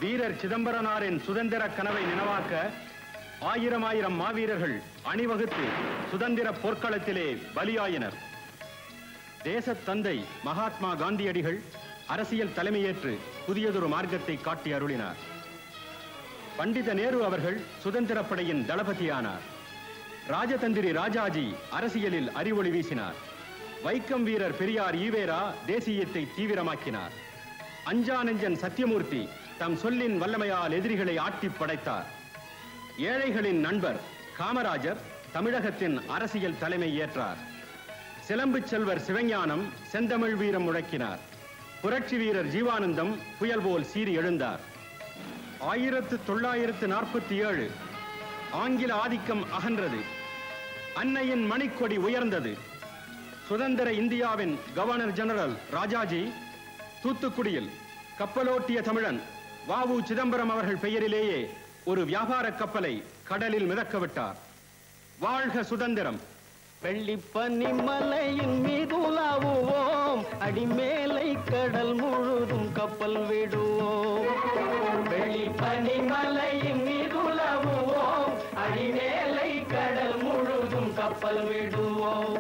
வீரர் சிதம்பரனாரின் சுதந்திர கனவை நினைவாக்க ஆயிரம் ஆயிரம் மாவீரர்கள் அணிவகுத்து சுதந்திர போர்க்களத்திலே பலியாயினர். தேசத் தந்தை மகாத்மா காந்தியடிகள் அரசியல் தலைமையேற்று புதியதொரு மார்க்கத்தை காட்டி அருளினார். பண்டித நேரு அவர்கள் சுதந்திரப்படையின் தளபதியானார். ராஜதந்திரி ராஜாஜி அரசியலில் அறிவொளி வீசினார். வைக்கம் வீரர் பெரியார் ஈவேரா தேசியத்தை தீவிரமாக்கினார். அஞ்சா நெஞ்சன் சத்தியமூர்த்தி தம் சொல்லின் வல்லமையால் எதிரிகளை ஆட்டி படைத்தார். ஏழைகளின் நண்பர் காமராஜர் தமிழகத்தின் அரசியல் தலைமை ஏற்றார். சிலம்பு செல்வர் சிவஞானம் செந்தமிழ் வீரம் முழக்கினார். புரட்சி வீரர் ஜீவானந்தம் புயல் போல் சீறி எழுந்தார். 1947 ஆங்கில ஆதிக்கம் அகன்றது. அன்னையின் மணிக்கொடி உயர்ந்தது. சுதந்திர இந்தியாவின் கவர்னர் ஜெனரல் ராஜாஜி தூத்துக்குடியில் கப்பலோட்டிய தமிழன் வ.உ. சிதம்பரம் அவர்கள் பெயரிலேயே ஒரு வியாபார கப்பலை கடலில் மிதக்க விட்டார். வாழ்க சுதந்திரம்! வெள்ளிப்பனி மலையின் மீது உலாவுவோம், அடிமேலை கடல் முழுதும் கப்பல் விடுவோம். வெள்ளிப்பனி மலையின் மீது உலாவுவோம், அடிமேலை கடல் முழுதும் கப்பல் விடுவோம்.